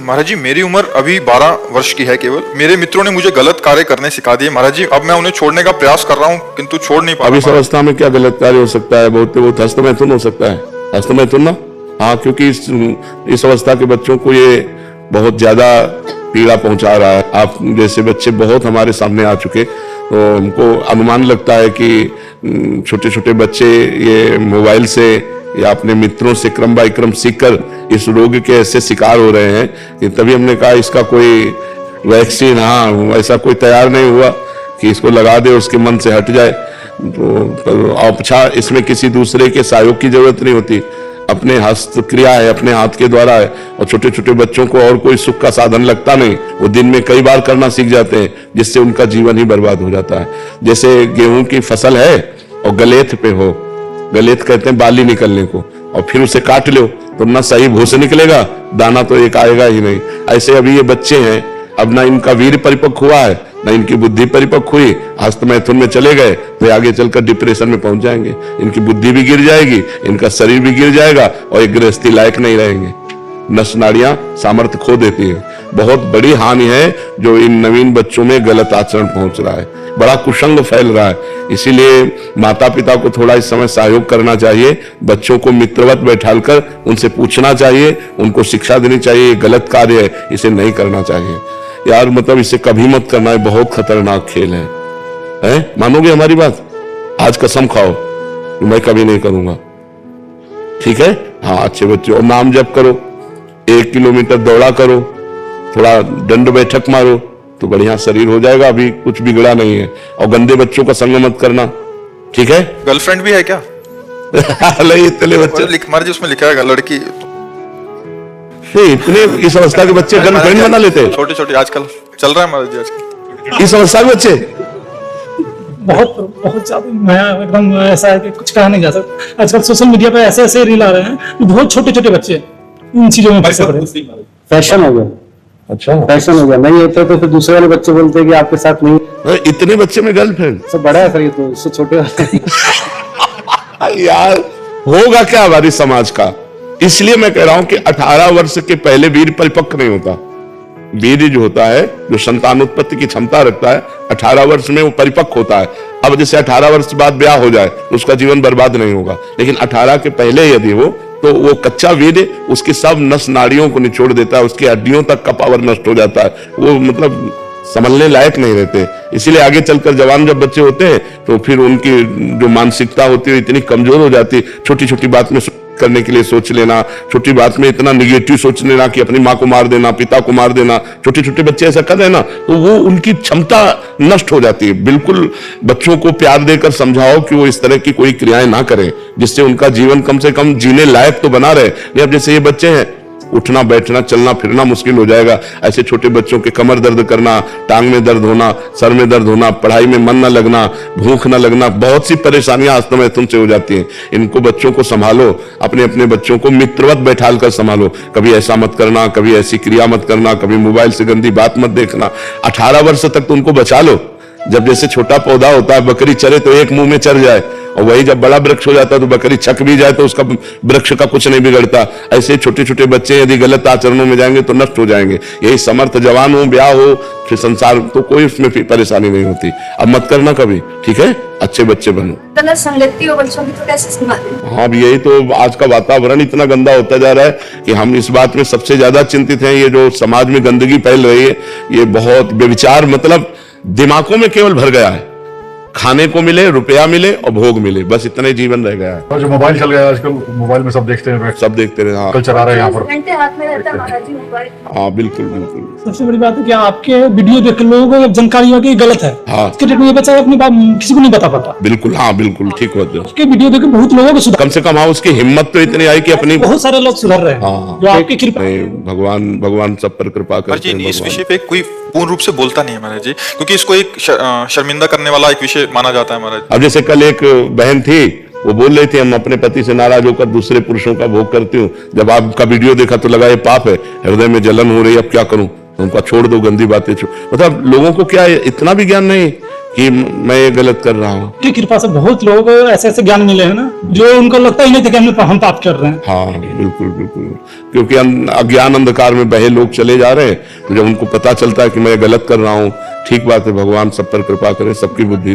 महाराज जी मेरी उम्र अभी 12 वर्ष की है केवल। मेरे मित्रों ने मुझे गलत कार्य करने सिखा दिए महाराज जी। अब मैं उन्हें छोड़ने का प्रयास कर रहा हूँ किंतु छोड़ नहीं पा रहा। अब इस अवस्था में क्या गलत कार्य हो सकता है? बहुत हस्तमैथुन हो सकता है। हस्तमैथुन ना, हाँ, क्योंकि इस अवस्था के बच्चों को ये बहुत ज्यादा पीड़ा पहुंचा रहा है। आप जैसे बच्चे बहुत हमारे सामने आ चुके, तो हमको अनुमान लगता है कि छोटे छोटे बच्चे ये मोबाइल से या अपने मित्रों से क्रम बाय क्रम सीखकर इस रोग के ऐसे शिकार हो रहे हैं कि तभी हमने कहा इसका कोई वैक्सीन, हाँ, ऐसा कोई तैयार नहीं हुआ कि इसको लगा दे उसके मन से हट जाए। तो अच्छा, इसमें किसी दूसरे के सहयोग की जरूरत नहीं होती, अपने हस्त क्रिया है, अपने हाथ के द्वारा है। और छोटे छोटे बच्चों को और कोई सुख का साधन लगता नहीं, वो दिन में कई बार करना सीख जाते हैं, जिससे उनका जीवन ही बर्बाद हो जाता है। जैसे गेहूं की फसल है और गलेथ पे हो, गलेथ कहते हैं बाली निकलने को, और फिर उसे काट लो तो ना सही भूसे निकलेगा, दाना तो एक आएगा ही नहीं। ऐसे अभी ये बच्चे हैं, अब ना इनका वीर परिपक्व हुआ है, ना इनकी बुद्धि परिपक्व हुई, हस्तमैथुन में चले गए तो आगे चलकर डिप्रेशन में पहुंच जाएंगे। इनकी बुद्धि भी गिर जाएगी, इनका शरीर भी गिर जाएगा और एक गृहस्थी लायक नहीं रहेंगे। नस नाड़ियां सामर्थ्य खो देती है। बहुत बड़ी हानि है जो इन नवीन बच्चों में गलत आचरण पहुंच रहा है, बड़ा कुसंग फैल रहा है। इसीलिए माता पिता को थोड़ा इस समय सहयोग करना चाहिए, बच्चों को मित्रवत बैठालकर उनसे पूछना चाहिए, उनको शिक्षा देनी चाहिए, ये गलत कार्य है, इसे नहीं करना चाहिए यार, मतलब इसे कभी मत करना है, बहुत खतरनाक खेल है? मानोगे हमारी बात? आज कसम खाओ कि मैं कभी नहीं करूंगा, ठीक है? हाँ, अच्छे बच्चे, और नाम जप करो, 1 किलोमीटर दौड़ा करो, थोड़ा दंड बैठक मारो तो बढ़िया शरीर हो जाएगा। अभी कुछ बिगड़ा नहीं है। और गंदे बच्चों का संग मत करना, ठीक है? गर्लफ्रेंड भी है क्या? नहीं, इतने बच्चे महाराज जी उसमें लिखा है लड़की। इतने इस अवस्था के बच्चे गर्लफ्रेंड बना लेते हैं। छोटे छोटे आजकल चल रहा है महाराज जी आजकल इस अवस्था के बच्चे बहुत बहुत ज्यादा नया एकदम ऐसा है कि कुछ कहा नहीं जा सकता। आजकल सोशल मीडिया पे ऐसे ऐसे रील आ रहे हैं, बहुत छोटे छोटे बच्चे इन चीजों में फंसे पड़े। फैशन हो गया। अच्छा, फैशन हो गया। नहीं होता तो फिर दूसरे वाले बच्चे बोलते हैं कि आपके साथ नहीं। इतने बच्चे में गर्लफ्रेंड सब बड़ा है सर, ये तो इससे छोटे यार होगा क्या हमारी समाज का? इसलिए मैं कह रहा हूं कि 18 वर्ष के पहले वीर परिपक्व नहीं होता। वीर जो होता है, जो संतान उत्पत्ति की क्षमता रखता है, 18 वर्ष में वो परिपक्व होता है। अब जैसे 18 वर्ष बाद ब्याह हो जाए तो उसका जीवन बर्बाद नहीं होगा, लेकिन 18 के पहले यदि हो तो वो कच्चा वीर उसकी सब नस नाड़ियों को निचोड़ देता है, उसकी हड्डियों तक का पावर नष्ट हो जाता है, वो मतलब संभलने लायक नहीं रहते। इसीलिए आगे चलकर जवान जब बच्चे होते हैं तो फिर उनकी जो मानसिकता होती है इतनी कमजोर हो जाती है, छोटी छोटी बात में करने के लिए सोच लेना, छोटी बात में इतना निगेटिव सोच लेना कि अपनी माँ को मार देना, पिता को मार देना। छोटे छोटे बच्चे ऐसा कर रहे हैं ना, तो वो उनकी क्षमता नष्ट हो जाती है। बिल्कुल बच्चों को प्यार देकर समझाओ कि वो इस तरह की कोई क्रियाएं ना करें, जिससे उनका जीवन कम से कम जीने लायक तो बना रहे। अब जैसे ये बच्चे हैं, उठना बैठना चलना फिरना मुश्किल हो जाएगा। ऐसे छोटे बच्चों के कमर दर्द करना, टांग में दर्द होना, सर में दर्द होना, पढ़ाई में मन न लगना, भूख न लगना, बहुत सी परेशानियां हस्तमैथुन से हो जाती हैं। इनको बच्चों को संभालो, अपने अपने बच्चों को मित्रवत बैठाल कर संभालो। कभी ऐसा मत करना, कभी ऐसी क्रिया मत करना, कभी मोबाइल से गंदी बात मत देखना। 18 वर्ष तक तो उनको बचा लो। जब जैसे छोटा पौधा होता है, बकरी चरे तो एक मुंह में चर जाए, और वही जब बड़ा वृक्ष हो जाता है तो बकरी छक भी जाए तो उसका वृक्ष का कुछ नहीं बिगड़ता। ऐसे छोटे छोटे बच्चे यदि गलत आचरणों में जाएंगे तो नष्ट हो जाएंगे। यही समर्थ जवान हो, ब्याह हो, फिर संसार तो कोई उसमें परेशानी नहीं होती। अब मत करना कभी, ठीक है? अच्छे बच्चे बनो। गलत संगति और बच्चों की तो कैसे संभालें? हाँ, यही तो आज का वातावरण इतना गंदा होता जा रहा है कि हम इस बात में सबसे ज्यादा चिंतित हैं। ये जो समाज में गंदगी फैल रही है, ये बहुत बेविचार, मतलब दिमागों में केवल भर गया है। खाने को मिले, रुपया मिले और भोग मिले, बस इतना ही जीवन रह गया है। और जो मोबाइल चल गया है आजकल, मोबाइल में सब देखते हैं, सब देखते रहे। हाँ, कल चला रहे हैं यहाँ पर, घंटे हाथ में रहता है महाराज जी मोबाइल। हाँ, बिल्कुल बिल्कुल। सबसे बड़ी बात है कि आपके वीडियो देख के लोगों को जानकारी हो कि गलत है। हाँ, इसके डेट में ये बच्चा अपनी बात किसी को नहीं बता पाता। बिल्कुल, हाँ बिल्कुल ठीक होते हैं। उसके वीडियो देख के बहुत लोगों को सुधार, कम से कम हाँ उसकी हिम्मत तो इतनी आई कि अपनी, बहुत सारे लोग सुधर रहे हैं। हाँ, जो आपकी कृपा। भगवान सब पर कृपा करते हैं। इस विषय पे कोई पूर्ण रूप से बोलता नहीं है महाराज जी, क्योंकि इसको एक शर्मिंदा करने वाला एक विषय माना जाता है महाराज। अब जैसे कल एक बहन थी, वो बोल रही थी हम अपने पति से नाराज होकर दूसरे पुरुषों का भोग करती हूँ। जब आपका वीडियो देखा तो लगा ये पाप है, हृदय में जलन हो रही है, अब क्या करूं? उनका छोड़ दो, गंदी बातें छोड़। मतलब लोगों को क्या इतना भी ज्ञान नहीं, कि मैं ये गलत कर रहा हूँ। की कृपा से बहुत लोग ऐसे ऐसे ज्ञान मिले हैं ना, जो उनको लगता ही नहीं था कि हम पाप कर रहे हैं। हाँ बिल्कुल बिल्कुल, क्योंकि अज्ञान अंधकार में बहे लोग चले जा रहे हैं, तो जब उनको पता चलता है कि मैं गलत कर रहा हूँ, ठीक बात है, भगवान सब पर कृपा करें, सबकी बुद्धि